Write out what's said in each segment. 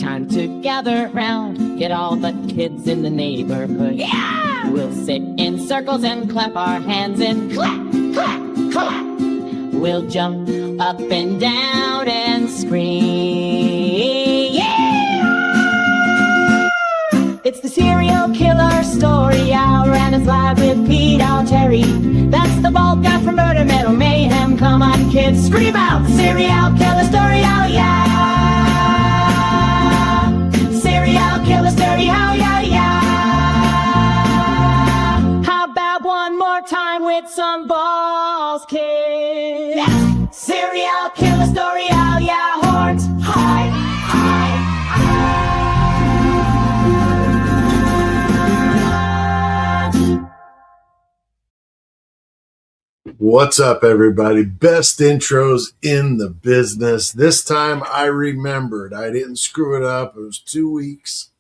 time to gather round. Get all the kids in the neighborhood. Yeah! We'll sit in circles and clap our hands and clap, clap, clap. We'll jump up and down and scream. Yeah! It's the serial killer story hour, and it's live with Pete Altieri. That's the bald guy from Murder Metal Mayhem. Come on, kids, scream out! Serial killer story hour, yeah! Serial killer story hour, yeah, yeah! How about one more time with some balls, kids? Yeah. Serial killer story hour, yeah! Horns, high, high, high! What's up, everybody? Best intros in the business. This time I remembered. I didn't screw it up. It was 2 weeks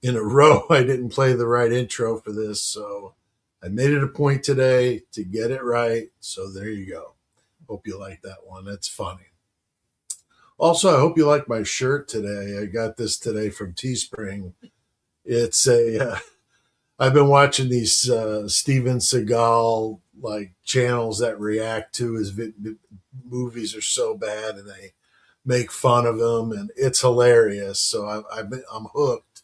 in a row I didn't play the right intro for this, so I made it a point today to get it right. So there you go. Hope you like that one. That's funny. Also, I hope you like my shirt today. I got this today from Teespring. It's I've been watching these Steven Seagal channels that react to his movies are so bad, and they make fun of him, and it's hilarious. So I'm hooked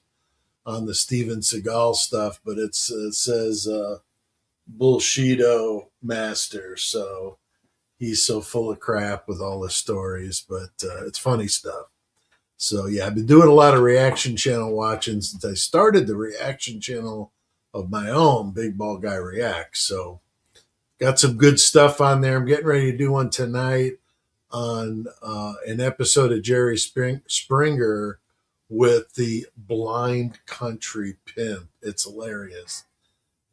on the Steven Seagal stuff, but it says Bullshido Master, so he's so full of crap with all his stories, but it's funny stuff. So yeah, I've been doing a lot of reaction channel watching since I started the reaction channel of my own, Big Ball Guy Reacts. So got some good stuff on there. I'm getting ready to do one tonight on an episode of Jerry Springer with the blind country pimp. It's hilarious.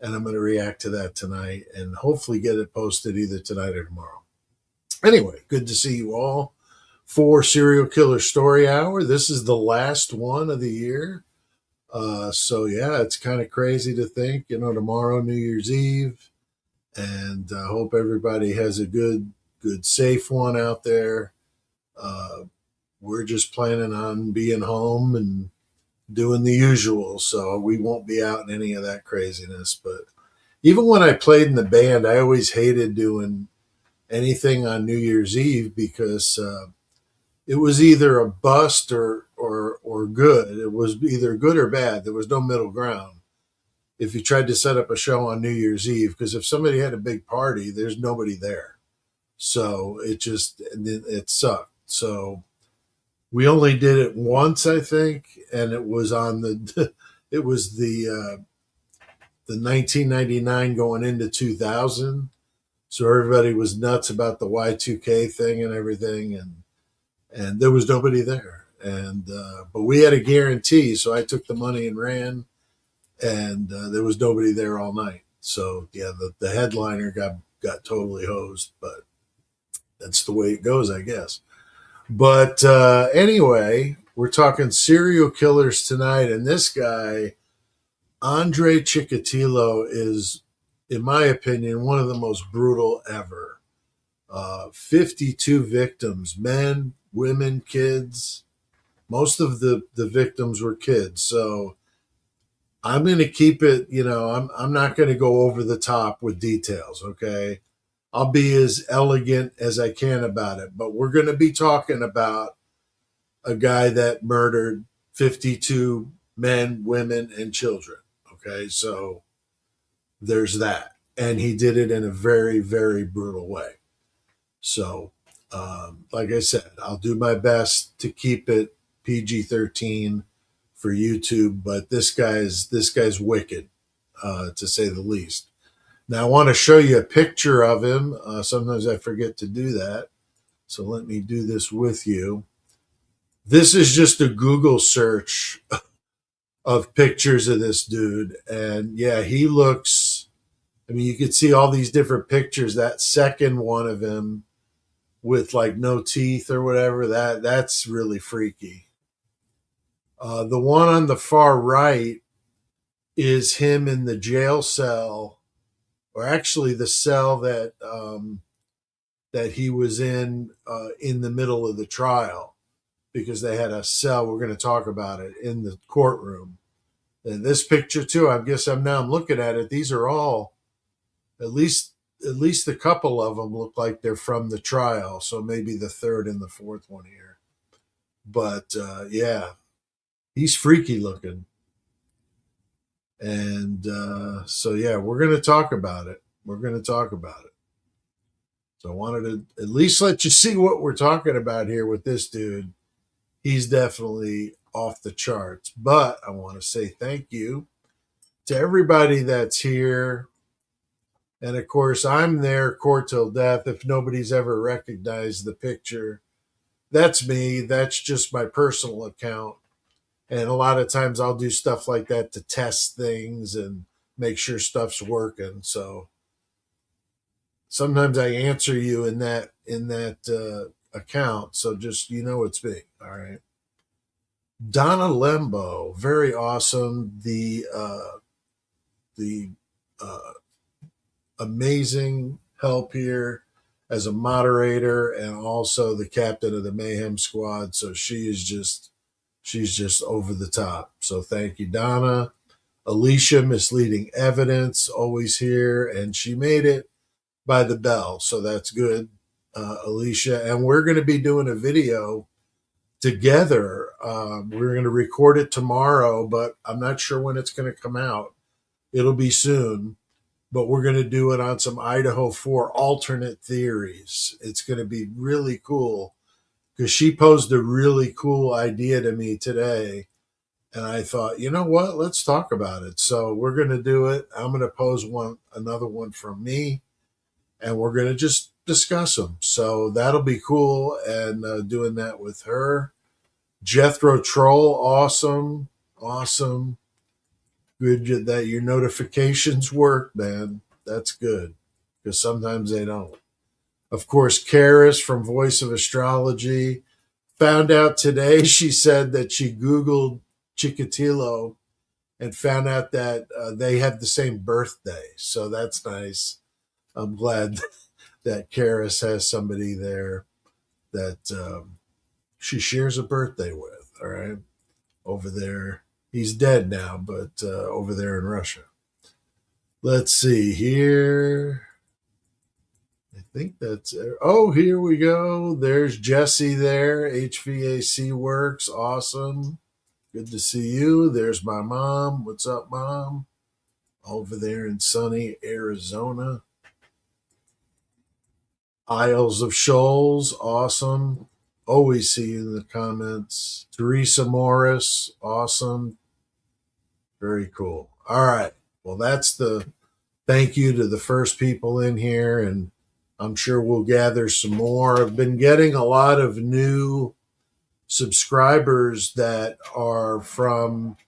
And I'm going to react to that tonight and hopefully get it posted either tonight or tomorrow. Anyway, good to see you all for Serial Killer Story Hour. This is the last one of the year. So yeah, it's kind of crazy to think, tomorrow, New Year's Eve, and I hope everybody has a good, safe one out there. We're just planning on being home and doing the usual, so we won't be out in any of that craziness. But even when I played in the band, I always hated doing anything on New Year's Eve because it was either a bust or good. It was either good or bad. There was no middle ground if you tried to set up a show on New Year's Eve, because if somebody had a big party, there's nobody there. So it sucked. So we only did it once, I think, and it was on the 1999 going into 2000. So everybody was nuts about the Y2K thing and everything, and there was nobody there. And but we had a guarantee, so I took the money and ran, and there was nobody there all night. So yeah, the headliner got totally hosed, but that's the way it goes, I guess. But anyway, we're talking serial killers tonight, and this guy, Andre Chikatilo, is, in my opinion, one of the most brutal ever. 52 victims, men, women, kids. Most of the victims were kids. So I'm going to keep it, I'm not going to go over the top with details, okay? I'll be as elegant as I can about it. But we're going to be talking about a guy that murdered 52 men, women, and children, okay? So there's that. And he did it in a very, very brutal way. So, like I said, I'll do my best to keep it PG-13 for YouTube, but this guy's wicked, to say the least. Now, I want to show you a picture of him. Sometimes I forget to do that, so let me do this with you. This is just a Google search of pictures of this dude, and yeah, he looks, you could see all these different pictures. That second one of him with no teeth or whatever, that's really freaky. The one on the far right is him in the jail cell, or actually the cell that he was in the middle of the trial, because they had a cell. We're going to talk about it in the courtroom. And this picture too, I guess I'm looking at it. These are all, at least a couple of them look like they're from the trial. So maybe the third and the fourth one here. But yeah, he's freaky looking. And so, yeah, we're going to talk about it. So I wanted to at least let you see what we're talking about here with this dude. He's definitely off the charts. But I want to say thank you to everybody that's here. And of course, I'm there, Court Till Death. If nobody's ever recognized the picture, that's me. That's just my personal account. And a lot of times I'll do stuff like that to test things and make sure stuff's working. So sometimes I answer you in that account. So just, it's me. All right. Donna Lembo, very awesome. The amazing help here as a moderator and also the captain of the Mayhem Squad. So she's just over the top. So thank you, Donna. Alicia, Misleading Evidence, always here, and she made it by the bell. So that's good, Alicia. And we're going to be doing a video together. We're going to record it tomorrow, but I'm not sure when it's going to come out. It'll be soon. But we're going to do it on some Idaho 4 alternate theories. It's going to be really cool because she posed a really cool idea to me today. And I thought, you know what? Let's talk about it. So we're going to do it. I'm going to pose another one from me, and we're going to just discuss them. So that'll be cool. And doing that with her. Jethro Troll, awesome. Good that your notifications work, man. That's good because sometimes they don't. Of course, Karis from Voice of Astrology found out today. She said that she Googled Chikatilo and found out that they have the same birthday. So that's nice. I'm glad that Karis has somebody there that she shares a birthday with. All right. Over there. He's dead now, but over there in Russia. Let's see here. I think that's it. Oh, here we go. There's Jesse there. HVAC Works. Awesome. Good to see you. There's my mom. What's up, Mom? Over there in sunny Arizona. Isles of Shoals. Awesome. Always see you in the comments. Teresa Morris. Awesome. Very cool. All right. Well, that's the thank you to the first people in here, and I'm sure we'll gather some more. I've been getting a lot of new subscribers that are from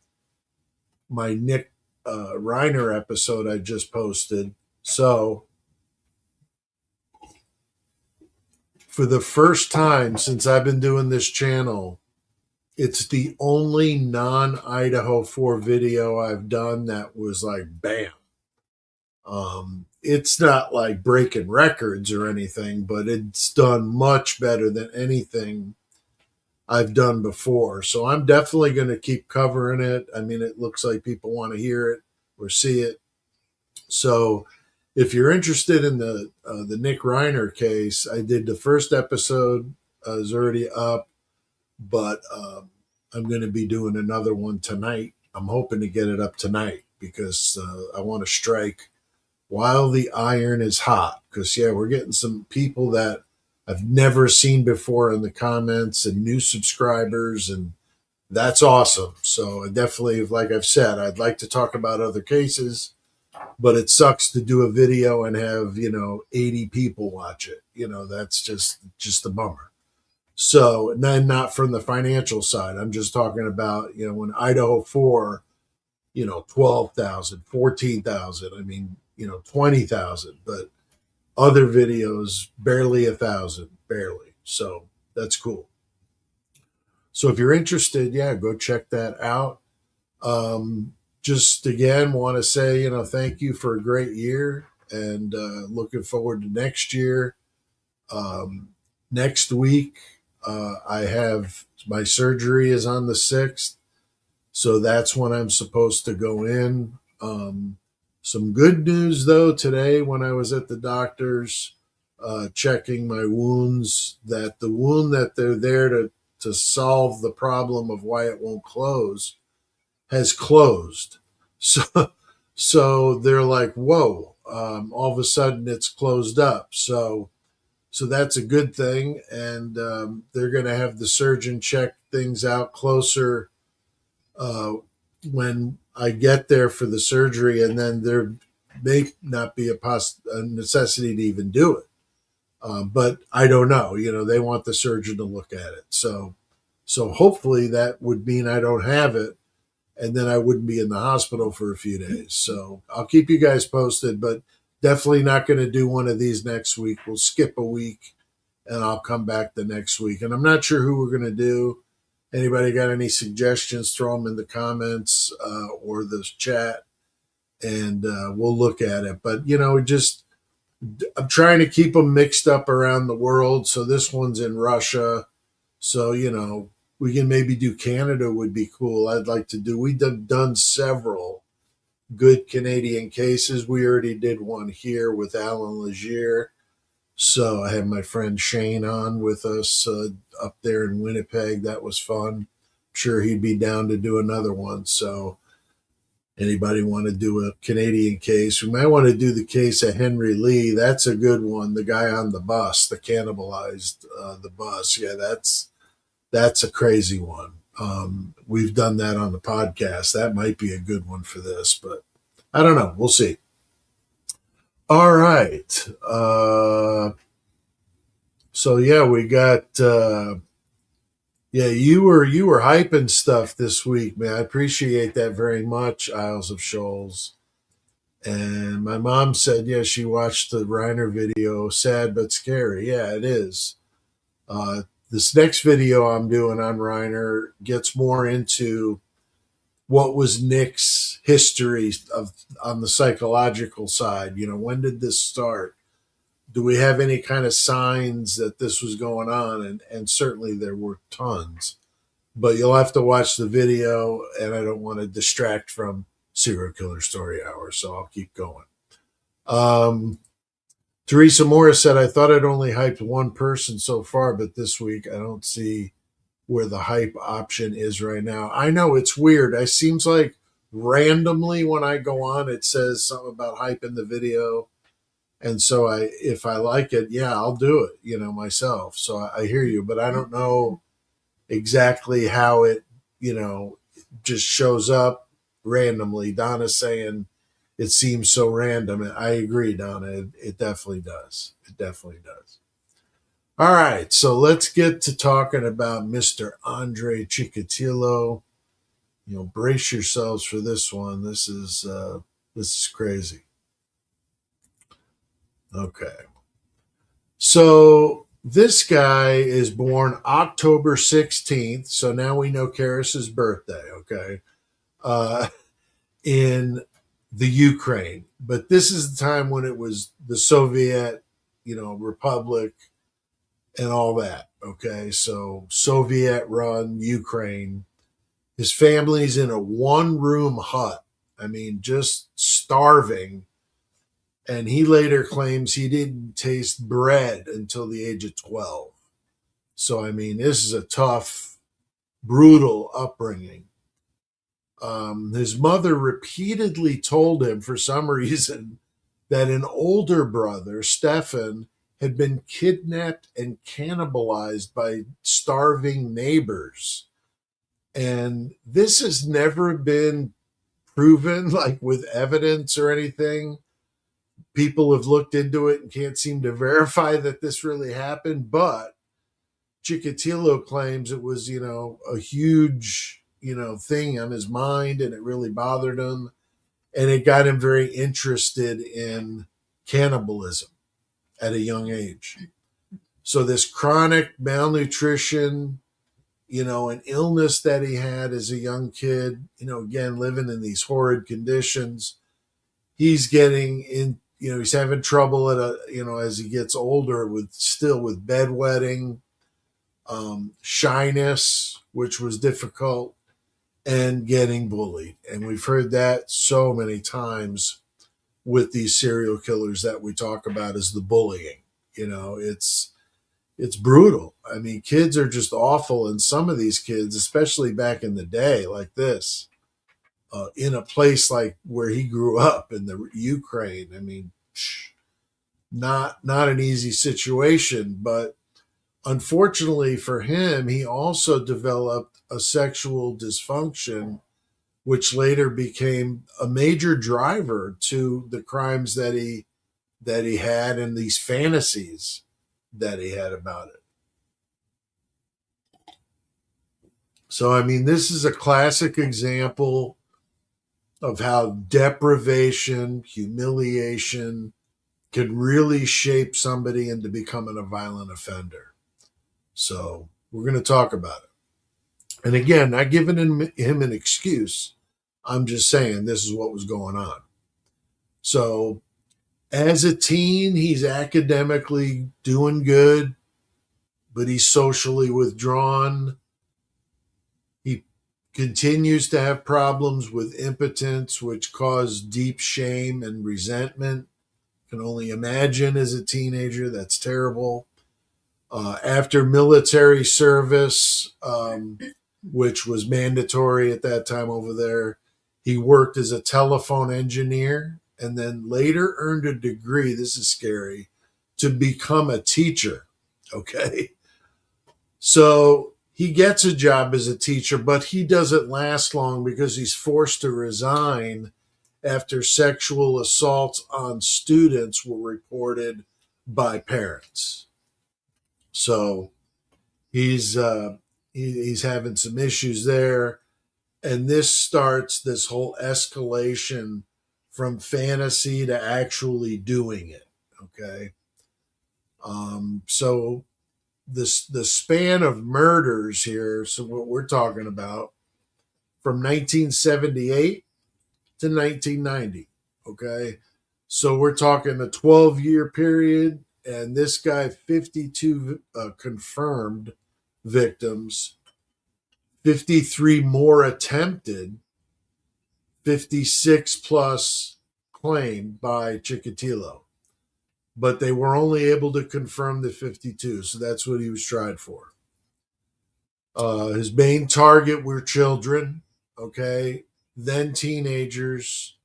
my Nick Reiner episode I just posted. So for the first time since I've been doing this channel, it's the only non-Idaho 4 video I've done that was like, bam. It's not like breaking records or anything, but it's done much better than anything I've done before. So I'm definitely going to keep covering it. I mean, it looks like people want to hear it or see it. So if you're interested in the Nick Reiner case, I did the first episode is already up. But I'm going to be doing another one tonight. I'm hoping to get it up tonight because I want to strike while the iron is hot. Because, yeah, we're getting some people that I've never seen before in the comments and new subscribers, and that's awesome. So I definitely, like I've said, I'd like to talk about other cases, but it sucks to do a video and have, 80 people watch it. That's just a bummer. So, and then not from the financial side. I'm just talking about, when Idaho 4, 12,000, 14,000, I mean, 20,000, but other videos, barely 1,000, barely. So that's cool. So if you're interested, yeah, go check that out. Just again, want to say, thank you for a great year and looking forward to next year. Next week, I have my surgery is on the 6th, so that's when I'm supposed to go in. Some good news though today when I was at the doctor's checking my wounds, that the wound that they're there to solve the problem of why it won't close has closed. So so they're like, whoa, all of a sudden it's closed up. So that's a good thing, and they're going to have the surgeon check things out closer uh, when I get there for the surgery, and then there may not be a necessity to even do it. But I don't know. You know, they want the surgeon to look at it, so hopefully that would mean I don't have it, and then I wouldn't be in the hospital for a few days. So I'll keep you guys posted, but definitely not going to do one of these next week. We'll skip a week, and I'll come back the next week. And I'm not sure who we're going to do. Anybody got any suggestions? Throw them in the comments or the chat, and we'll look at it. But you know, I'm trying to keep them mixed up around the world. So this one's in Russia. So you know, we can maybe do Canada would be cool. I'd like to do. We've done several good Canadian cases. We already did one here with Alan Legier. So I had my friend Shane on with us up there in Winnipeg. That was fun. I'm sure he'd be down to do another one. So anybody want to do a Canadian case? We might want to do the case of Henry Lee. That's a good one. The guy on the bus, the cannibalized the bus. Yeah, that's a crazy one. We've done that on the podcast. That might be a good one for this, but I don't know. We'll see. All right. So yeah, we got yeah, you were hyping stuff this week, man. I appreciate that very much, Isles of Shoals. And my mom said, yeah, she watched the Reiner video. Sad but scary. Yeah, it is. This next video I'm doing on Reiner gets more into what was Nick's history on the psychological side. You know, when did this start? Do we have any kind of signs that this was going on? And certainly there were tons. But you'll have to watch the video, and I don't want to distract from Serial Killer Story Hour, so I'll keep going. Teresa Morris said, I thought I'd only hyped one person so far, but this week I don't see where the hype option is right now. I know it's weird. It seems like randomly when I go on, it says something about hype in the video. And so if I like it, yeah, I'll do it, you know, myself. So I hear you, but I don't know exactly how it, you know, just shows up randomly. Donna's saying it seems so random. And I agree, Donna. It definitely does. It definitely does. All right, so let's get to talking about Mr. Andre Chikatilo. You know, brace yourselves for this one. This is crazy. Okay. So this guy is born October 16th. So now we know Karis's birthday, okay, in the Ukraine. But this is the time when it was the Soviet, you know, Republic and all that, okay? So Soviet-run Ukraine. His family's in a one-room hut. I mean, just starving. And he later claims he didn't taste bread until the age of 12. So, I mean, this is a tough, brutal upbringing. His mother repeatedly told him, for some reason, that an older brother, Stefan, had been kidnapped and cannibalized by starving neighbors. And this has never been proven, like with evidence or anything. People have looked into it and can't seem to verify that this really happened. But Chikatilo claims it was, you know, a huge, you know, thing on his mind, and it really bothered him. And it got him very interested in cannibalism at a young age. So this chronic malnutrition, you know, an illness that he had as a young kid, you know, again, living in these horrid conditions, he's getting in, you know, he's having trouble at a, you know, as he gets older with bedwetting. shyness, which was difficult, and getting bullied. And we've heard that so many times with these serial killers that we talk about is the bullying. It's brutal. I mean, kids are just awful, and some of these kids, especially back in the day, like this, in a place like where he grew up in the Ukraine. I mean, not an easy situation, but unfortunately for him, he also developed a sexual dysfunction, which later became a major driver to the crimes that he had and these fantasies that he had about it. So, I mean, this is a classic example of how deprivation, humiliation can really shape somebody into becoming a violent offender. So, we're going to talk about it. And again, not giving him an excuse. I'm just saying this is what was going on. So, as a teen, he's academically doing good, but he's socially withdrawn. He continues to have problems with impotence, which cause deep shame and resentment. Can only imagine as a teenager, that's terrible. After military service, which was mandatory at that time over there, he worked as a telephone engineer and then later earned a degree. This is scary, to become a teacher. Okay. So he gets a job as a teacher, but he doesn't last long because he's forced to resign after sexual assaults on students were reported by parents. So he's having some issues there. And this starts this whole escalation from fantasy to actually doing it. Okay. So the span of murders here, so what we're talking about, from 1978 to 1990. Okay. So we're talking a 12-year period, and this guy, 52 confirmed victims, 53 more attempted, 56 plus claimed by Chikatilo. But they were only able to confirm the 52, so that's what he was tried for. His main target were children, okay, then teenagers,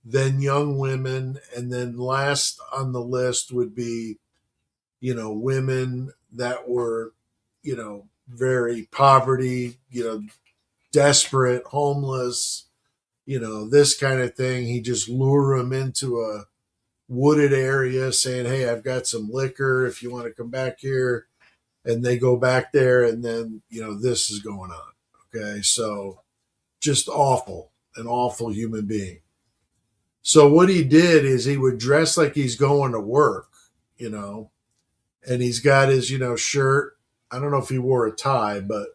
then young women, and then last on the list would be, women that were, very poverty, desperate, homeless, this kind of thing. He just lure them into a wooded area saying, hey, I've got some liquor if you want to come back here. And they go back there, and then, this is going on. Okay. So just awful, an awful human being. So what he did is he would dress like he's going to work, and he's got his, shirt. I don't know if he wore a tie, but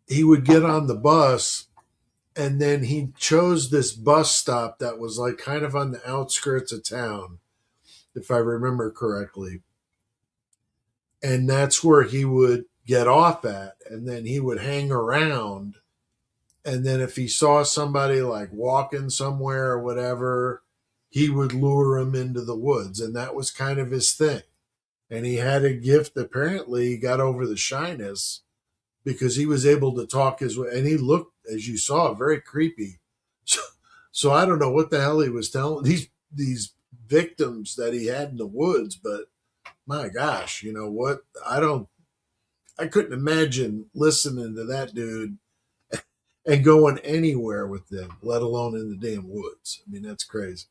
he would get on the bus, and then he chose this bus stop that was like kind of on the outskirts of town, if I remember correctly. And that's where he would get off at, and then he would hang around. And then if he saw somebody like walking somewhere or whatever, he would lure them into the woods. And that was kind of his thing. And he had a gift. Apparently, he got over the shyness because he was able to talk his way. And he looked, as you saw, very creepy. So I don't know what the hell he was telling these victims that he had in the woods. But my gosh, you know what? I couldn't imagine listening to that dude and going anywhere with them, let alone in the damn woods. I mean, that's crazy.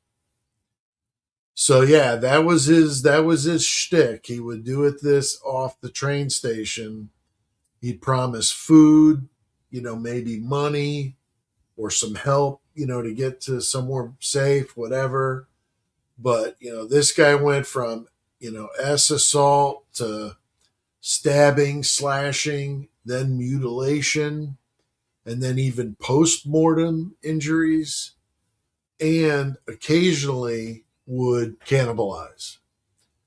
So yeah, that was his shtick. He would do this off the train station. He'd promise food, maybe money or some help, to get to somewhere safe, whatever. But, this guy went from, assault to stabbing, slashing, then mutilation, and then even post-mortem injuries, and occasionally would cannibalize.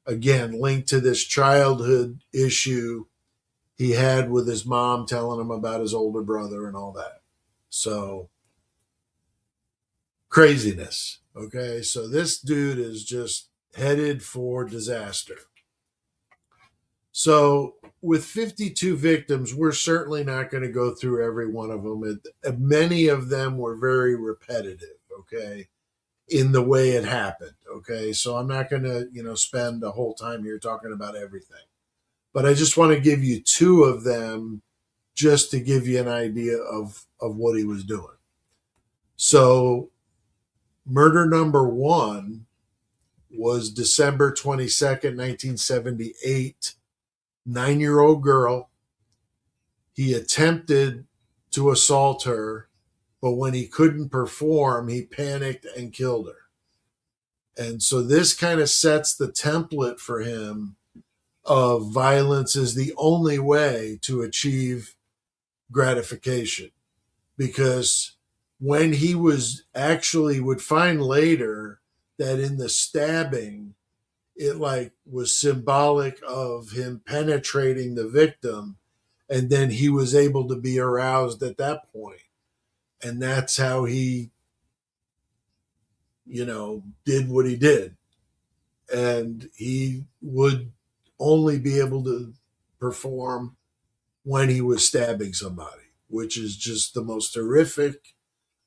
again, linked to this childhood issue he had with his mom telling him about his older brother and all that. So craziness. Okay. So this dude is just headed for disaster. So with 52 victims, we're certainly not going to go through every one of them. Many of them were very repetitive. Okay. In the way it happened. Okay. So I'm not going to, spend the whole time here talking about everything. But I just want to give you two of them just to give you an idea of what he was doing. So murder number one was December 22nd, 1978. 9-year-old girl. He attempted to assault her, but when he couldn't perform, he panicked and killed her. And so this kind of sets the template for him of violence is the only way to achieve gratification. Because when he would find later that in the stabbing, it was symbolic of him penetrating the victim, and then he was able to be aroused at that point. And that's how he, did what he did. And he would only be able to perform when he was stabbing somebody, which is just the most horrific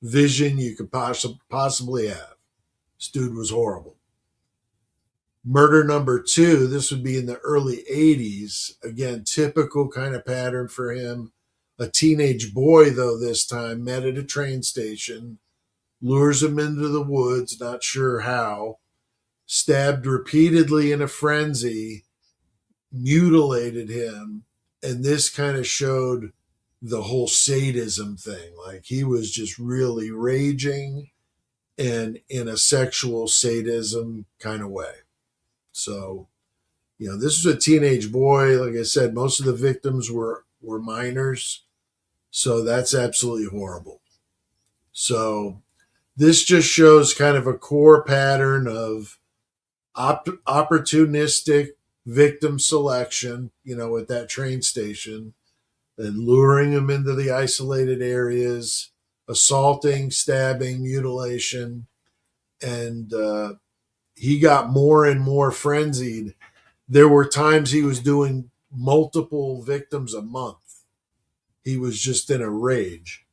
vision you could possibly have. This dude was horrible. Murder number two, this would be in the early 80s. Again, typical kind of pattern for him. A teenage boy, though, this time, met at a train station, lures him into the woods, not sure how, stabbed repeatedly in a frenzy, mutilated him, and this kind of showed the whole sadism thing. Like he was just really raging and in a sexual sadism kind of way. So, this was a teenage boy. Like I said, most of the victims were minors. So that's absolutely horrible. So this just shows kind of a core pattern of opportunistic victim selection, at that train station, and luring them into the isolated areas, assaulting, stabbing, mutilation. And he got more and more frenzied. There were times he was doing multiple victims a month. He was just in a rage.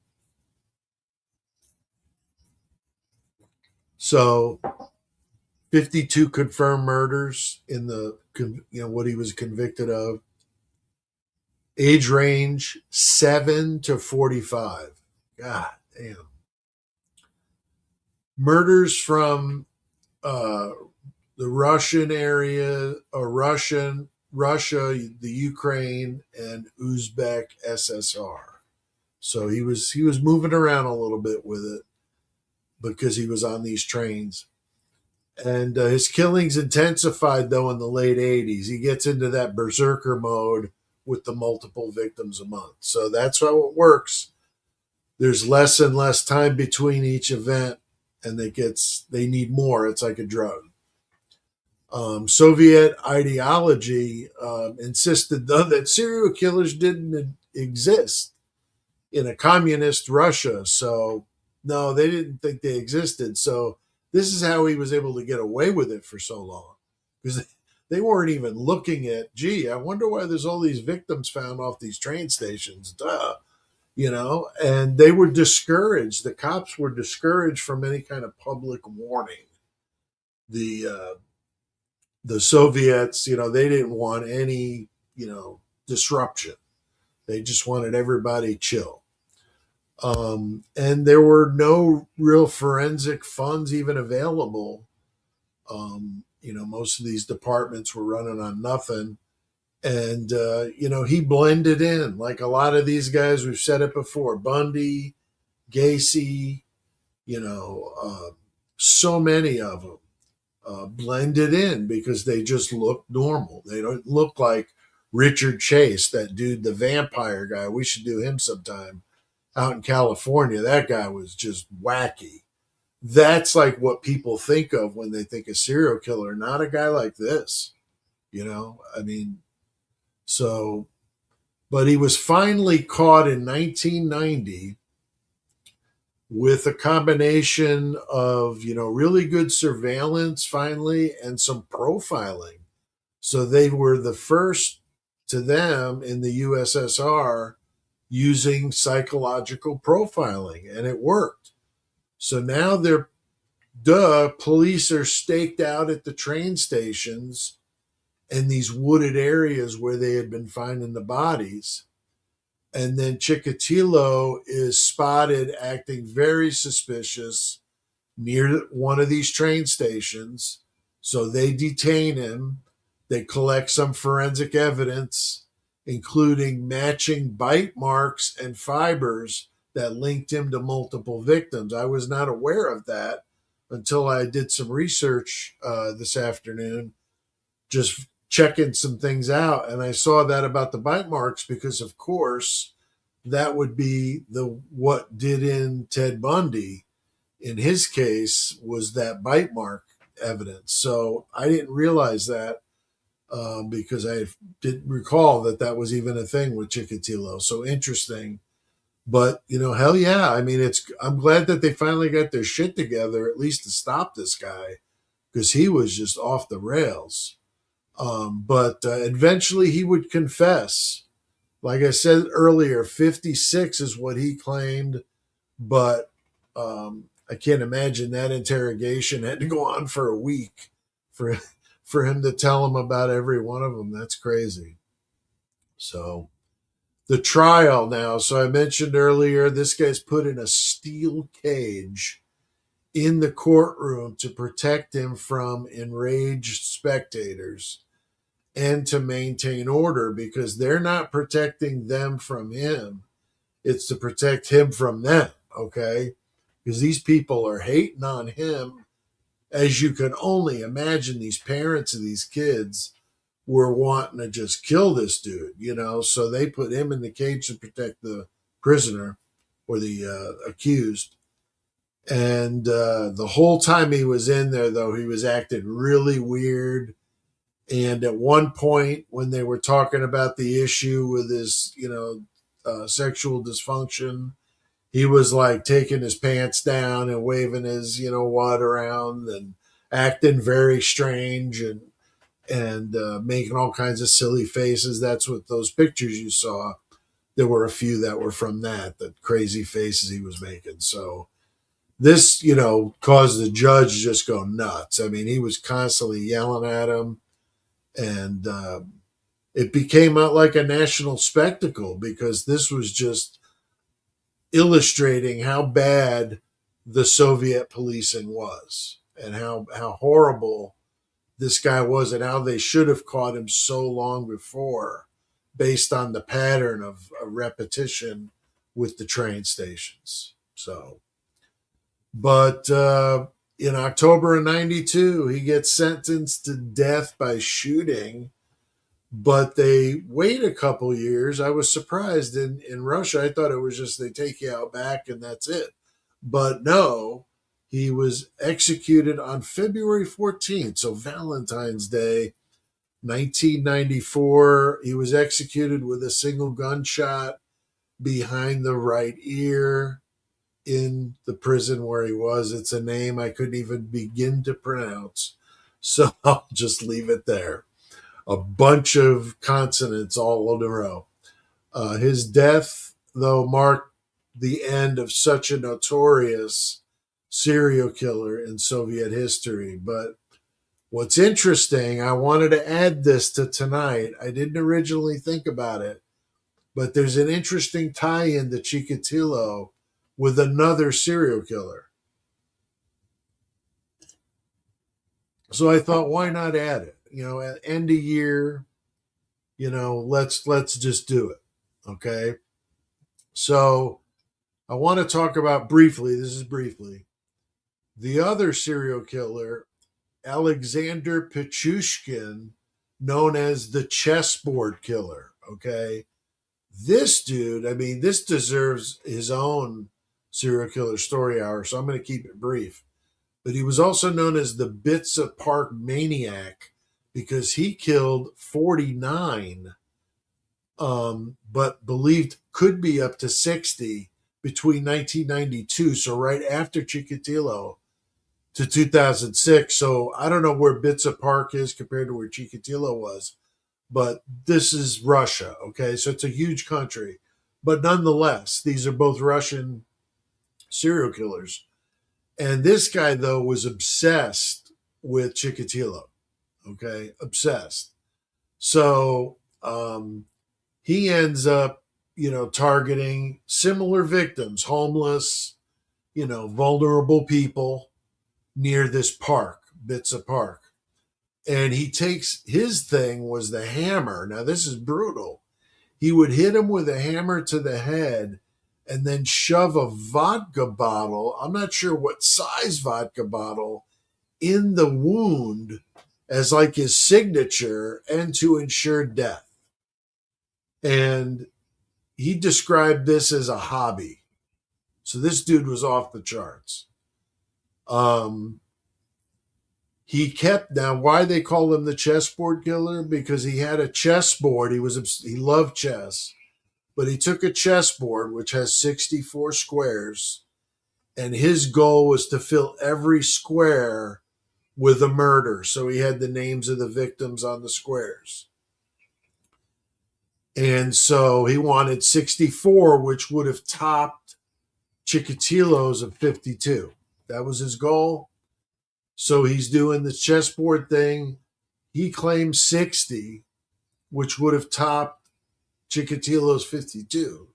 So 52 confirmed murders in the, what he was convicted of. Age range 7 to 45. God damn. Murders from the Russian area, or Russia, the Ukraine, and Uzbek SSR. So he was moving around a little bit with it because he was on these trains. And his killings intensified, though, in the late 80s. He gets into that berserker mode with the multiple victims a month. So that's how it works. There's less and less time between each event, and they need more. It's like a drug. Soviet ideology insisted, though, that serial killers didn't exist in a communist Russia. So, no, they didn't think they existed. So this is how he was able to get away with it for so long, because they weren't even looking at, I wonder why there's all these victims found off these train stations. Duh. And they were discouraged. The cops were discouraged from any kind of public warning. The Soviets, they didn't want any, disruption. They just wanted everybody chill. And there were no real forensic funds even available. Most of these departments were running on nothing. And, he blended in like a lot of these guys. We've said it before, Bundy, Gacy, so many of them blended in because they just look normal. They don't look like Richard Chase, that dude, the vampire guy. We should do him sometime out in California. That guy was just wacky. That's like what people think of when they think of serial killer, not a guy like this. I mean, so, but he was finally caught in 1990 with a combination of, really good surveillance finally and some profiling. So they were the first to them in the USSR using psychological profiling, and it worked. So now police are staked out at the train stations and these wooded areas where they had been finding the bodies. And then Chikatilo is spotted acting very suspicious near one of these train stations. So they detain him. They collect some forensic evidence, including matching bite marks and fibers that linked him to multiple victims. I was not aware of that until I did some research this afternoon, just checking some things out. And I saw that about the bite marks because, of course, that would be what did in Ted Bundy. In his case, was that bite mark evidence. So I didn't realize that because I didn't recall that was even a thing with Chikatilo. So interesting. But, hell yeah. I mean, I'm glad that they finally got their shit together, at least to stop this guy, because he was just off the rails. But eventually he would confess. Like I said earlier, 56 is what he claimed, but I can't imagine that interrogation had to go on for a week for him to tell him about every one of them. That's crazy. So the trial now. So I mentioned earlier, this guy's put in a steel cage in the courtroom to protect him from enraged spectators and to maintain order, because they're not protecting them from him. It's to protect him from them, okay? Because these people are hating on him. As you can only imagine, these parents of these kids were wanting to just kill this dude, so they put him in the cage to protect the prisoner or the accused. And the whole time he was in there, though, he was acting really weird. And at one point, when they were talking about the issue with his, sexual dysfunction, he was like taking his pants down and waving his, wad around and acting very strange and making all kinds of silly faces. That's what those pictures you saw. There were a few that were from the crazy faces he was making. So this, caused the judge to just go nuts. I mean, he was constantly yelling at him, and it became like a national spectacle, because this was just illustrating how bad the Soviet policing was and how horrible this guy was, and how they should have caught him so long before, based on the pattern of a repetition with the train stations. So, but in October of 92, he gets sentenced to death by shooting, but they wait a couple years. I was surprised in Russia. I thought it was just they take you out back and that's it. But no, he was executed on February 14th, so Valentine's Day, 1994. He was executed with a single gunshot behind the right ear in the prison where he was. It's a name I couldn't even begin to pronounce, so I'll just leave it there. A bunch of consonants all in a row. His death, though, marked the end of such a notorious serial killer in Soviet history. But what's interesting, I wanted to add this to tonight. I didn't originally think about it, but there's an interesting tie-in to Chikatilo with another serial killer. So I thought, why not add it? At end of year, let's just do it. Okay. So I want to talk about briefly, the other serial killer, Alexander Pichushkin, known as the chessboard killer. Okay. This dude, this deserves his own serial killer story hour, so I'm going to keep it brief. But he was also known as the Bitsa Park maniac, because he killed 49, but believed could be up to 60 between 1992, so right after Chikatilo, to 2006. So I don't know where Bitsa Park is compared to where Chikatilo was, but this is Russia, okay? So it's a huge country. But nonetheless, these are both Russian serial killers. And this guy, though, was obsessed with Chikatilo, okay? Obsessed. So he ends up, targeting similar victims, homeless, vulnerable people near this park, Bitsa Park. And his thing was the hammer. Now, this is brutal. He would hit him with a hammer to the head and then shove a vodka bottle, I'm not sure what size vodka bottle, in the wound as like his signature and to ensure death. And he described this as a hobby. So this dude was off the charts. He kept, now why they call him the chessboard killer, because he had a chessboard. He loved chess, but he took a chessboard which has 64 squares, and his goal was to fill every square with a murder. So he had the names of the victims on the squares. And so he wanted 64, which would have topped Chikatilo's of 52. That was his goal. So he's doing the chessboard thing. He claimed 60, which would have topped Chikatilo's 52.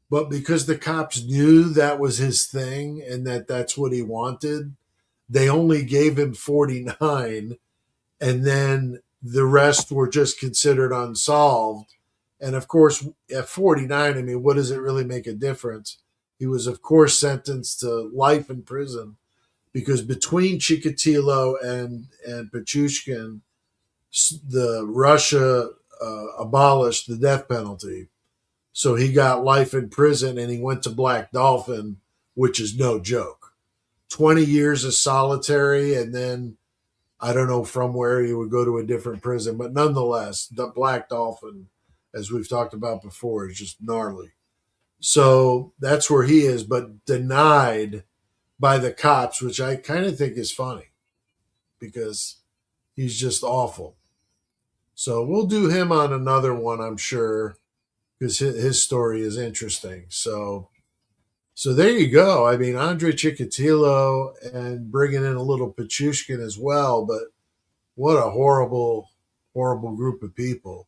But because the cops knew that was his thing and that's what he wanted, they only gave him 49. And then the rest were just considered unsolved. And of course, at 49, I mean, what does it really make a difference? He was, of course, sentenced to life in prison, because between Chikatilo and Pichushkin, the Russia abolished the death penalty. So he got life in prison, and he went to Black Dolphin, which is no joke. 20 years of solitary, and then I don't know from where he would go to a different prison. But nonetheless, the Black Dolphin, as we've talked about before, is just gnarly. So that's where he is, but denied by the cops, which I kind of think is funny because he's just awful. So we'll do him on another one, I'm sure, because his story is interesting. So there you go. I mean, Andre Chikatilo, and bringing in a little Pichushkin as well, but what a horrible, horrible group of people.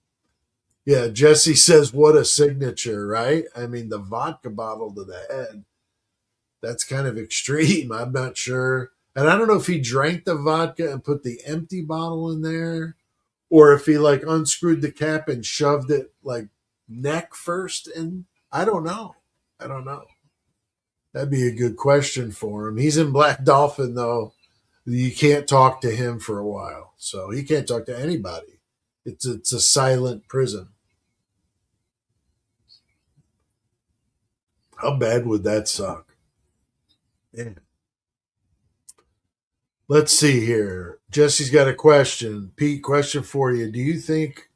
Yeah, Jesse says, what a signature, right? I mean, the vodka bottle to the head. That's kind of extreme. I'm not sure. And I don't know if he drank the vodka and put the empty bottle in there, or if he like unscrewed the cap and shoved it like neck first. And I don't know. That'd be a good question for him. He's in Black Dolphin, though. You can't talk to him for a while. So he can't talk to anybody. It's a silent prison. How bad would that suck? Yeah. Let's see here. Jesse's got a question. Pete, question for you. Do you think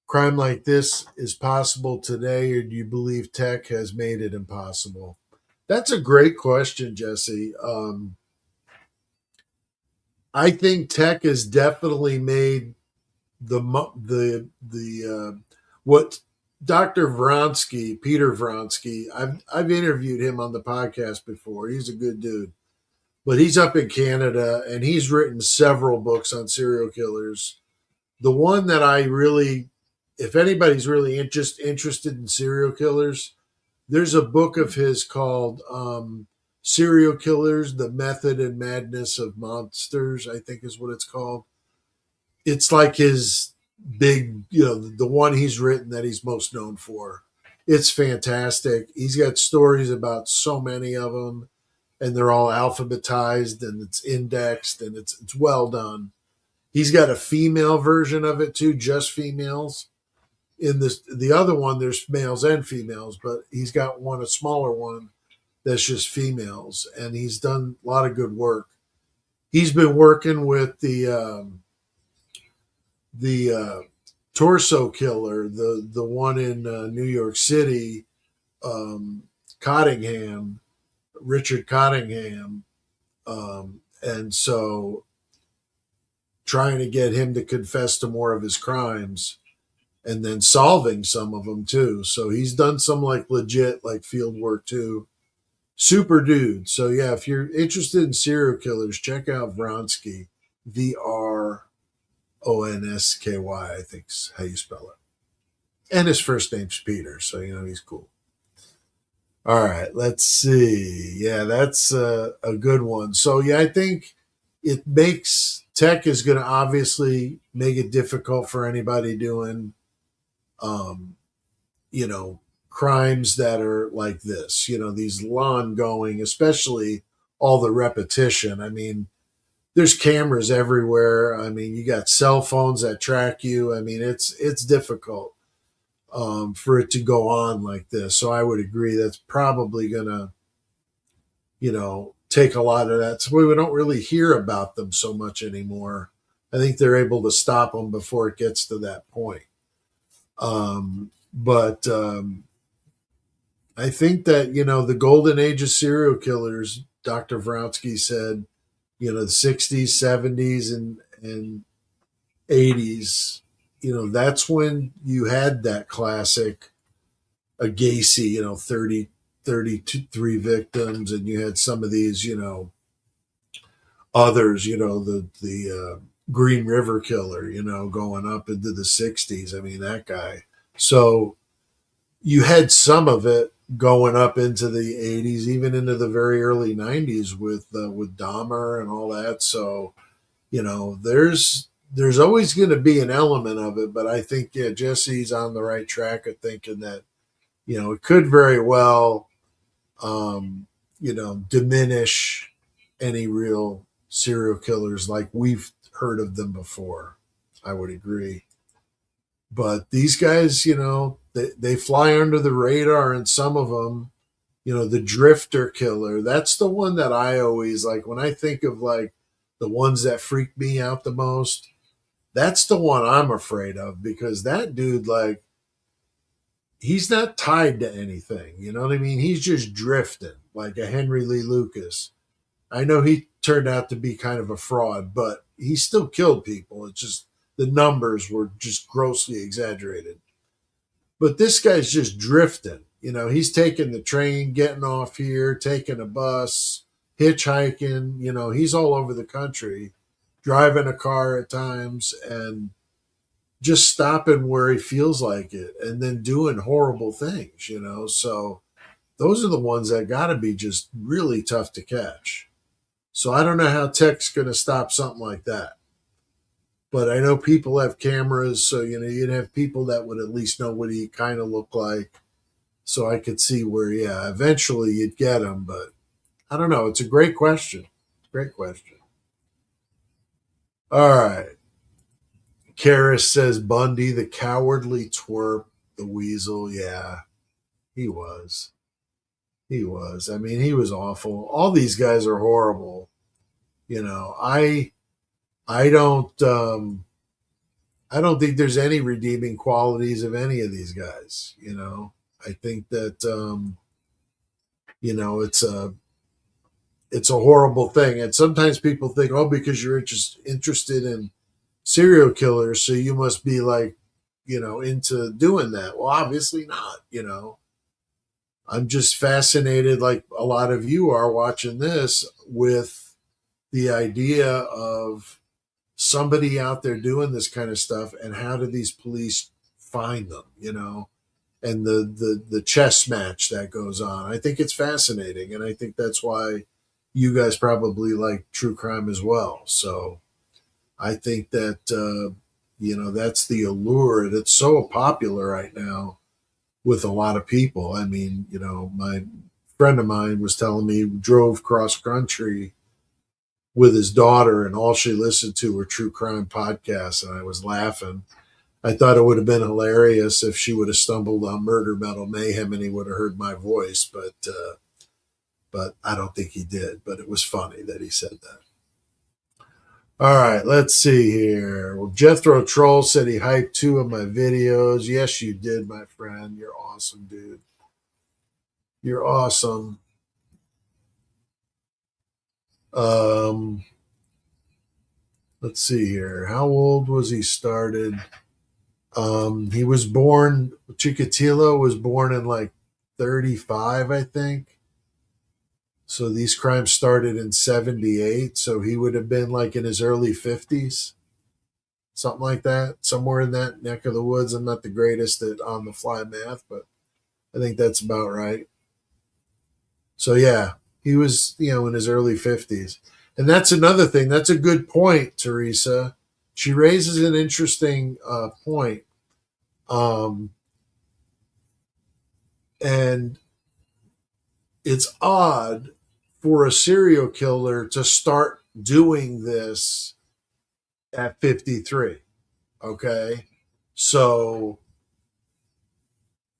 crime like this is possible today, or do you believe tech has made it impossible? That's a great question, Jesse. I think tech has definitely made what Dr. Vronsky, Peter Vronsky, I've interviewed him on the podcast before. He's a good dude. But he's up in Canada, and he's written several books on serial killers. The one that I really, if anybody's really interested in serial killers, there's a book of his called Serial Killers, The Method and Madness of Monsters, I think is what it's called. It's like his big, the one he's written that he's most known for. It's fantastic. He's got stories about so many of them, and they're all alphabetized, and it's indexed, and it's well done. He's got a female version of it too, just females. In the other one, there's males and females, but he's got a smaller one that's just females, and he's done a lot of good work. He's been working with the the torso killer, the one in New York City, um, Cottingham, Richard Cottingham, and so trying to get him to confess to more of his crimes and then solving some of them too. So he's done some like legit like field work too. Super dude. So yeah, if you're interested in serial killers, check out Vronsky, Vronsky. I think's how you spell it. And his first name's Peter, so he's cool. All right, let's see. Yeah, that's a good one. So yeah, I think it makes tech is going to obviously make it difficult for anybody doing, um, you know, crimes that are like this. These long going, especially all the repetition. I mean, there's cameras everywhere. I mean, you got cell phones that track you. I mean, it's difficult for it to go on like this. So I would agree that's probably gonna, take a lot of that. So we don't really hear about them so much anymore. I think they're able to stop them before it gets to that point. But I think that the golden age of serial killers, Dr. Vronsky said, the 60s, 70s, and 80s, that's when you had that classic, a Gacy, 30, 33 victims, and you had some of these, others, the Green River Killer, going up into the 60s. I mean, that guy. So you had some of it going up into the 80s, even into the very early 90s with Dahmer and all that. So, there's always going to be an element of it, but I think Jesse's on the right track of thinking that it could very well diminish any real serial killers like we've heard of them before. I would agree. But these guys, they fly under the radar, and some of them, the drifter killer, that's the one that I always like. When I think of like the ones that freak me out the most, that's the one I'm afraid of, because that dude, like, he's not tied to anything. You know what I mean? He's just drifting like a Henry Lee Lucas. I know he turned out to be kind of a fraud, but he still killed people. It's just the numbers were just grossly exaggerated. But this guy's just drifting. He's taking the train, getting off here, taking a bus, hitchhiking. He's all over the country, driving a car at times, and just stopping where he feels like it, and then doing horrible things. So those are the ones that got to be just really tough to catch. So I don't know how tech's going to stop something like that. But I know people have cameras, so you'd have people that would at least know what he kind of looked like. So I could see where, yeah, eventually you'd get him. But I don't know. It's a great question. Great question. All right. Karis says Bundy, the cowardly twerp, the weasel. Yeah, he was. He was. I mean, he was awful. All these guys are horrible. I don't think there's any redeeming qualities of any of these guys. I think that it's a horrible thing, and sometimes people think, oh, because you're interested in serial killers, so you must be like, into doing that. Well, obviously not. I'm just fascinated, like a lot of you are watching this, with the idea of somebody out there doing this kind of stuff, and how do these police find them, and the chess match that goes on. I think it's fascinating, and I think that's why you guys probably like true crime as well. So I think that that's the allure that's so popular right now with a lot of people. I mean, my friend of mine was telling me, drove cross country with his daughter, and all she listened to were true crime podcasts, and I was laughing. I thought it would have been hilarious if she would have stumbled on Murder Metal Mayhem and he would have heard my voice, but I don't think he did. But it was funny that he said that. All right, let's see here. Well, Jethro Troll said he hyped 2 of my videos. Yes, you did, my friend. You're awesome, dude. You're awesome. Um, let's see here. How old was he started? He was born, Chikatilo was born in like 35, I think. So these crimes started in 78. So he would have been like in his early 50s, something like that, somewhere in that neck of the woods. I'm not the greatest at on the fly math, but I think that's about right. So yeah, he was, in his early 50s. And that's another thing. That's a good point, Teresa. She raises an interesting point. Um, and it's odd for a serial killer to start doing this at 53. Okay. So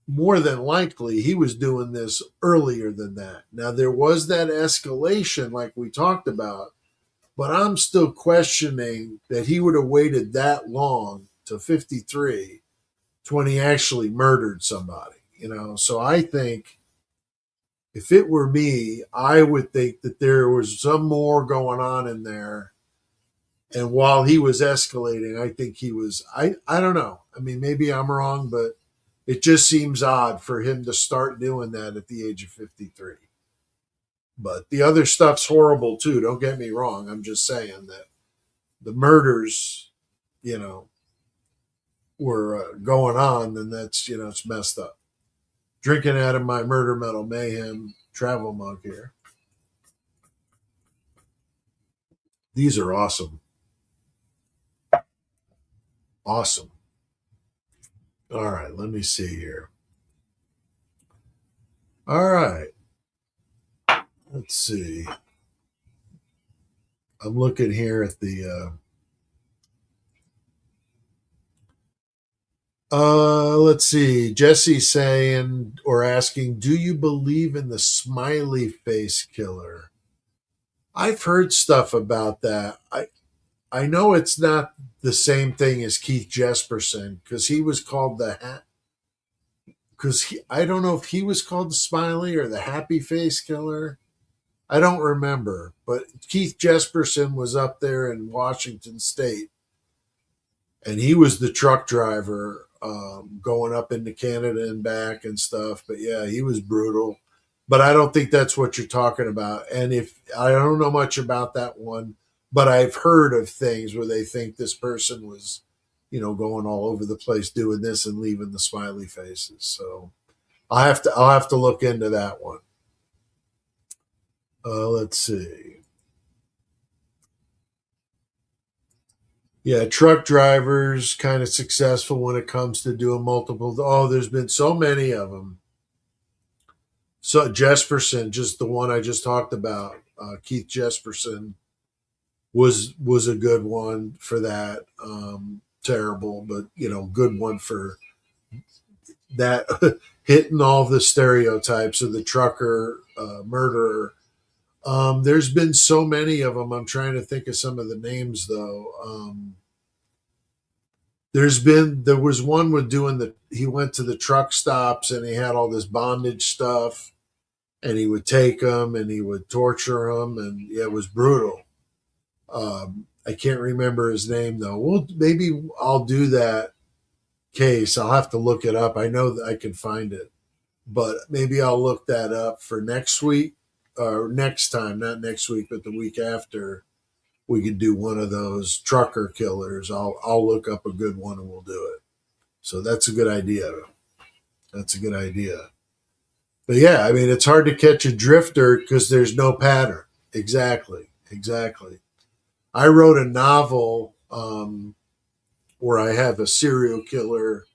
more than likely, he was doing this earlier than that. Now, there was that escalation, like we talked about, but I'm still questioning that he would have waited that long to 53 to when he actually murdered somebody. So I think if it were me, I would think that there was some more going on in there. And while he was escalating, I think he was, I don't know. I mean, maybe I'm wrong, but it just seems odd for him to start doing that at the age of 53. But the other stuff's horrible too. Don't get me wrong. I'm just saying that the murders, you know, were going on, then that's, it's messed up. Drinking out of my Murder Metal Mayhem travel mug here. These are awesome. Awesome. All right, let me see here. All right, let's see. I'm looking here at the let's see. Jesse saying or asking, do you believe in the smiley face killer? I've heard stuff about that. I know it's not the same thing as Keith Jesperson because he was called the hat. Because I don't know if he was called the smiley or the happy face killer. I don't remember, but Keith Jesperson was up there in Washington State, and he was the truck driver going up into Canada and back and stuff. But yeah, he was brutal. But I don't think that's what you're talking about. And if I don't know much about that one, but I've heard of things where they think this person was, going all over the place doing this and leaving the smiley faces. So I'll have to look into that one. Let's see. Yeah, truck drivers kind of successful when it comes to doing multiple. Oh, there's been so many of them. So Jesperson, just the one I just talked about, Keith Jesperson was a good one for that. Terrible, but good one for that, hitting all the stereotypes of the trucker murderer. There's been so many of them. I'm trying to think of some of the names though. There was one with doing he went to the truck stops and he had all this bondage stuff and he would take them and he would torture them and yeah, it was brutal. I can't remember his name though. Well, maybe I'll do that case. I'll have to look it up. I know that I can find it, but maybe I'll look that up for next week or next time, not next week, but the week after. We could do one of those trucker killers. I'll look up a good one and we'll do it. So that's a good idea. That's a good idea. But yeah, I mean, it's hard to catch a drifter because there's no pattern. Exactly. Exactly. I wrote a novel where I have a serial killer,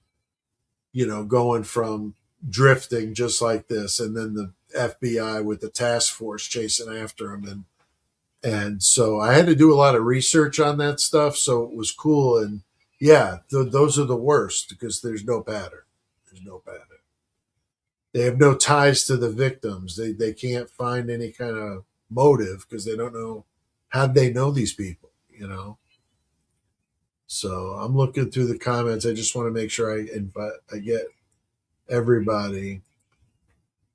going from drifting just like this, and then the FBI with the task force chasing after him, and so I had to do a lot of research on that stuff. So it was cool, and yeah, those are the worst because there's no pattern. There's no pattern. They have no ties to the victims. They can't find any kind of motive because they don't know how they know these people. you know. So I'm looking through the comments. I just want to make sure I get everybody.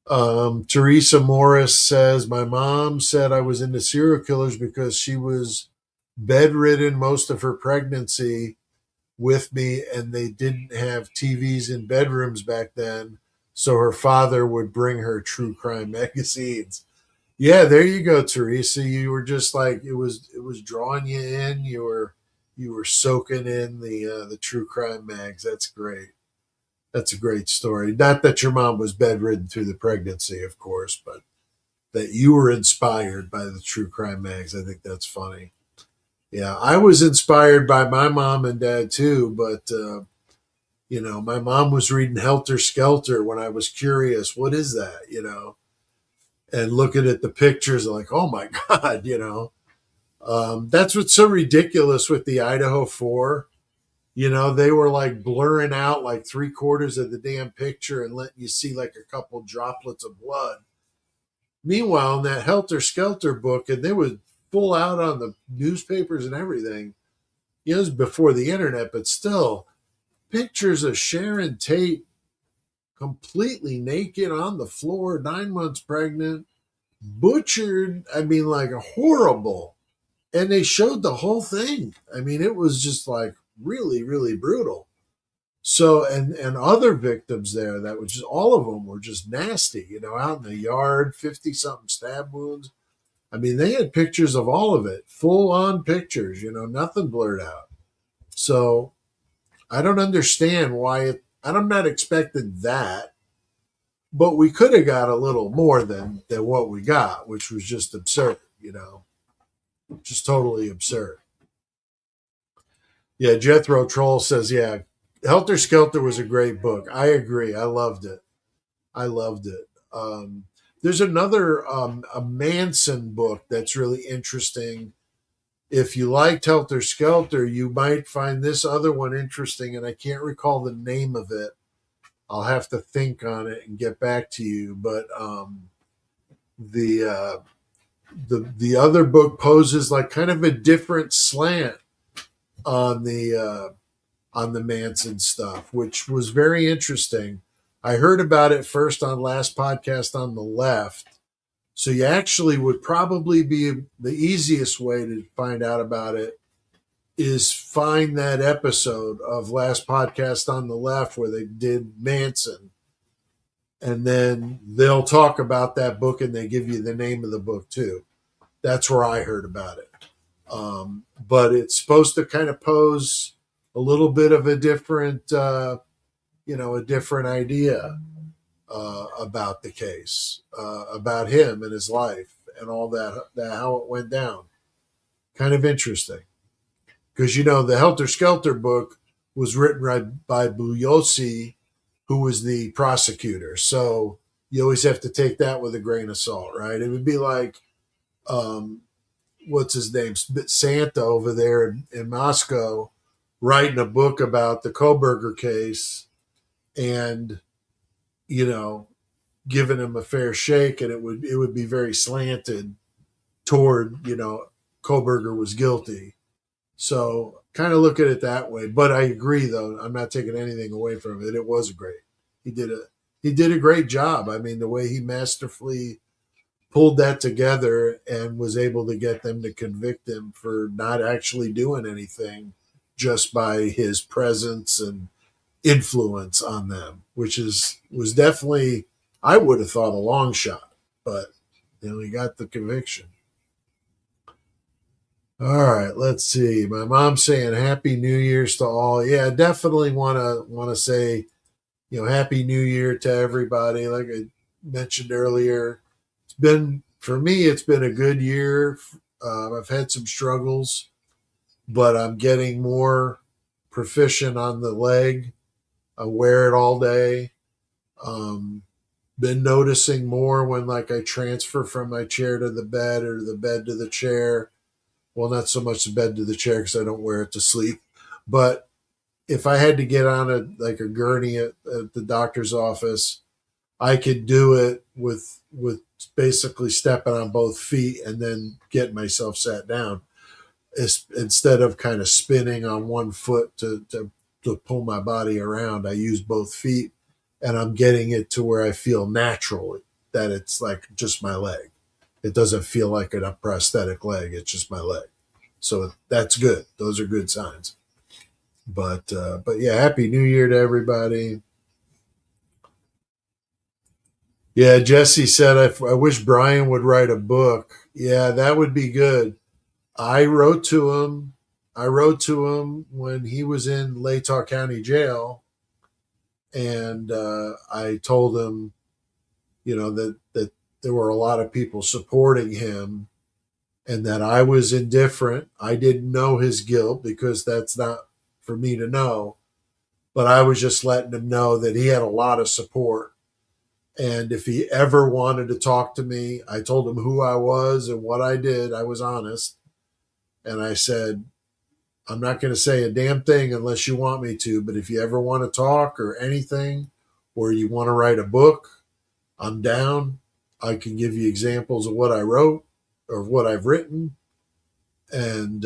Teresa Morris says, my mom said I was into serial killers because she was bedridden most of her pregnancy with me, and they didn't have TVs in bedrooms back then. So her father would bring her true crime magazines. Yeah, there you go, Teresa. You were just like it was drawing you in. You were soaking in the true crime mags. That's great. That's a great story. Not that your mom was bedridden through the pregnancy, of course, but that you were inspired by the true crime mags. I think that's funny. Yeah, I was inspired by my mom and dad too, but my mom was reading Helter Skelter when I was curious. What is that? And looking at the pictures, like, oh my God, That's what's so ridiculous with the Idaho 4. They were like blurring out like 3/4 of the damn picture and letting you see like a couple droplets of blood. Meanwhile, in that Helter Skelter book, and they was full out on the newspapers and everything. It was before the internet, but still, pictures of Sharon Tate completely naked on the floor, 9 months pregnant, butchered. I mean, like horrible. And they showed the whole thing. I mean, it was just like really, really brutal. So, and other victims there, that was just, all of them were just nasty, out in the yard, 50 something stab wounds. I mean, they had pictures of all of it, full on pictures, nothing blurred out. So I don't understand why I'm not expecting that, but we could have got a little more than what we got, which was just absurd, just totally absurd. Yeah, Jethro Troll says, yeah, Helter Skelter was a great book. I agree. I loved it. There's another a Manson book that's really interesting. If you liked Helter Skelter, you might find this other one interesting, and I can't recall the name of it. I'll have to think on it and get back to you. But the other book poses like kind of a different slant on the Manson stuff, which was very interesting. I heard about it first on last podcast on the left. So you actually would probably be the easiest way to find out about it is find that episode of last podcast on the left where they did Manson. And then they'll talk about that book and they give you the name of the book too. That's where I heard about it. But it's supposed to kind of pose a little bit of a different, a different idea about the case, about him and his life and all that how it went down. Kind of interesting. Because, the Helter Skelter book was written by Bugliosi, who was the prosecutor. So you always have to take that with a grain of salt, right? It would be like, what's his name? Santa over there in Moscow writing a book about the Koberger case and, giving him a fair shake, and it would be very slanted toward, Koberger was guilty. So kind of look at it that way. But I agree, though. I'm not taking anything away from it. It was great. He did a great job. I mean, the way he masterfully pulled that together and was able to get them to convict him for not actually doing anything just by his presence and influence on them, which was definitely, I would have thought, a long shot, but he got the conviction. All right, let's see. My mom's saying Happy New Year's to all. Yeah, definitely want to say, Happy New Year to everybody. Like I mentioned earlier, for me, it's been a good year. I've had some struggles, but I'm getting more proficient on the leg. I wear it all day. Been noticing more when like I transfer from my chair to the bed or the bed to the chair. Well, not so much the bed to the chair because I don't wear it to sleep. But if I had to get on a gurney at the doctor's office, I could do it with basically stepping on both feet and then getting myself sat down. instead of kind of spinning on one foot to pull my body around, I use both feet, and I'm getting it to where I feel naturally that it's like just my leg. It doesn't feel like a prosthetic leg. It's just my leg. So that's good. Those are good signs. But yeah, Happy New Year to everybody. Yeah, Jesse said, I wish Brian would write a book. Yeah, that would be good. I wrote to him. I wrote to him when he was in Latah County Jail, and I told him, that there were a lot of people supporting him, and that I was indifferent. I didn't know his guilt because that's not for me to know, but I was just letting him know that he had a lot of support. And if he ever wanted to talk to me, I told him who I was and what I did. I was honest. And I said, I'm not going to say a damn thing unless you want me to, but if you ever want to talk or anything, or you want to write a book, I'm down. I can give you examples of what I wrote or what I've written. And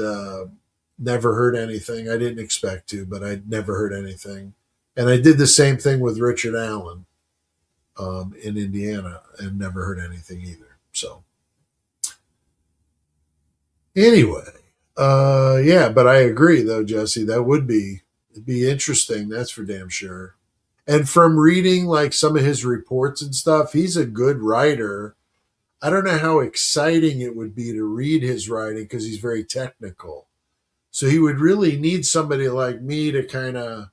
never heard anything. I didn't expect to, but I never heard anything. And I did the same thing with Richard Allen in Indiana, and never heard anything either. So anyway, yeah, but I agree though, Jesse, that would be interesting. That's for damn sure. And from reading like some of his reports and stuff, he's a good writer. I don't know how exciting it would be to read his writing because he's very technical. So he would really need somebody like me to kind of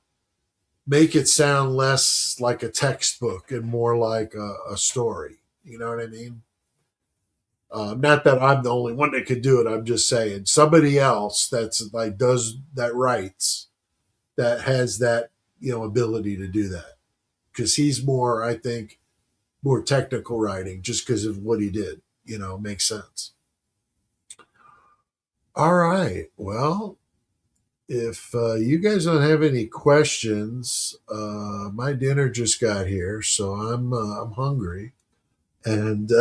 make it sound less like a textbook and more like a story. You know what I mean? Not that I'm the only one that could do it. I'm just saying somebody else that's like that writes, that has that, ability to do that. Because he's more, I think, more technical writing just because of what he did. Makes sense. All right. Well, if you guys don't have any questions, my dinner just got here, so I'm hungry, and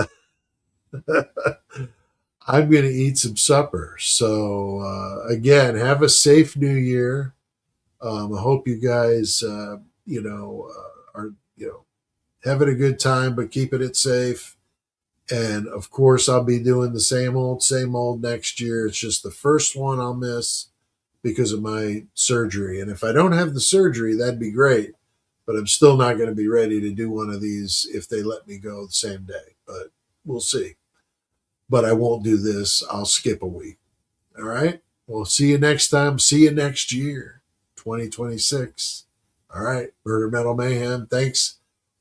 I'm going to eat some supper. So again, have a safe New Year. I hope you guys, are having a good time, but keeping it safe. And of course, I'll be doing the same old next year. It's just the first one I'll miss because of my surgery. And if I don't have the surgery, that'd be great. But I'm still not going to be ready to do one of these if they let me go the same day. But we'll see. But I won't do this. I'll skip a week. All right. We'll see you next time. See you next year, 2026. All right. Murder Metal Mayhem. Thanks,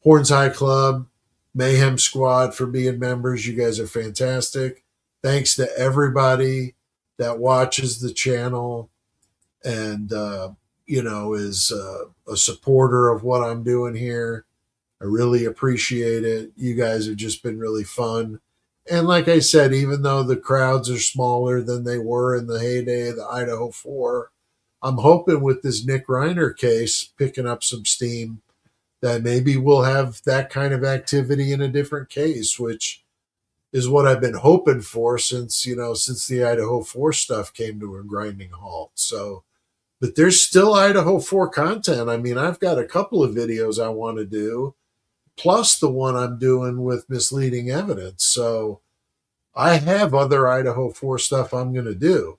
Horns High Club, Mayhem Squad, for being members. You guys are fantastic. Thanks to everybody that watches the channel and, is a supporter of what I'm doing here. I really appreciate it. You guys have just been really fun. And like I said, even though the crowds are smaller than they were in the heyday of the Idaho 4, I'm hoping with this Nick Reiner case picking up some steam that maybe we'll have that kind of activity in a different case, which is what I've been hoping for since the Idaho 4 stuff came to a grinding halt. So, but there's still Idaho 4 content. I mean, I've got a couple of videos I want to do, plus the one I'm doing with misleading evidence. So I have other Idaho 4 stuff I'm going to do.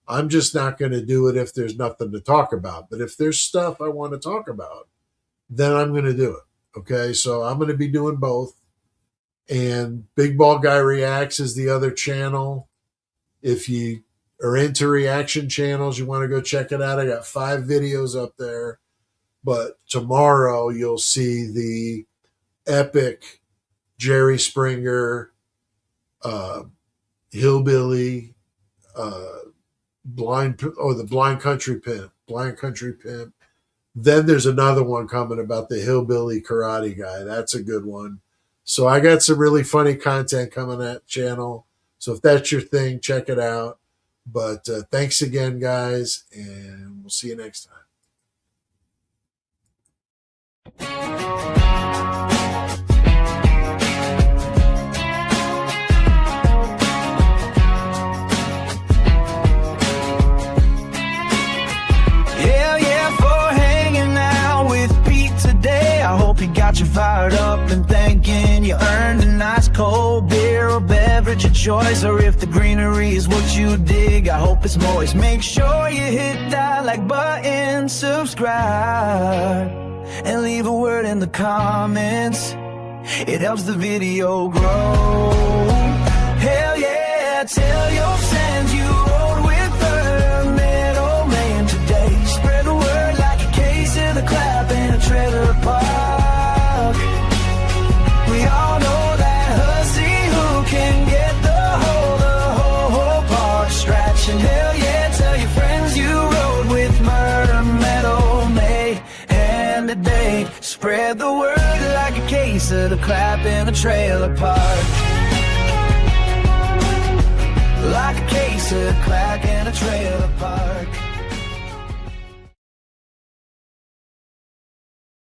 I'm just not going to do it if there's nothing to talk about. But if there's stuff I want to talk about, then I'm going to do it. Okay, so I'm going to be doing both. And Big Ball Guy Reacts is the other channel. If you are into reaction channels, you want to go check it out. I got 5 videos up there. But tomorrow you'll see the epic Jerry Springer, Hillbilly, the Blind Country Pimp. Then there's another one coming about the Hillbilly Karate Guy. That's a good one. So I got some really funny content coming at the channel. So if that's your thing, check it out. But thanks again, guys, and we'll see you next time. choice, or if the greenery is what you dig, I hope it's moist. Make sure you hit that like button, subscribe, and leave a word in the comments. It helps the video grow. Hell yeah, tell your friends you rode with her, middle man today. Spread the word like a case of the clap in a trailer park. We all know that hussy who can get the whole park stretching. Hell yeah, tell your friends you rode with Murder, Metal, May, and today. Spread the word like a case of the clap in a trailer park. Like a case of clack in a trailer park.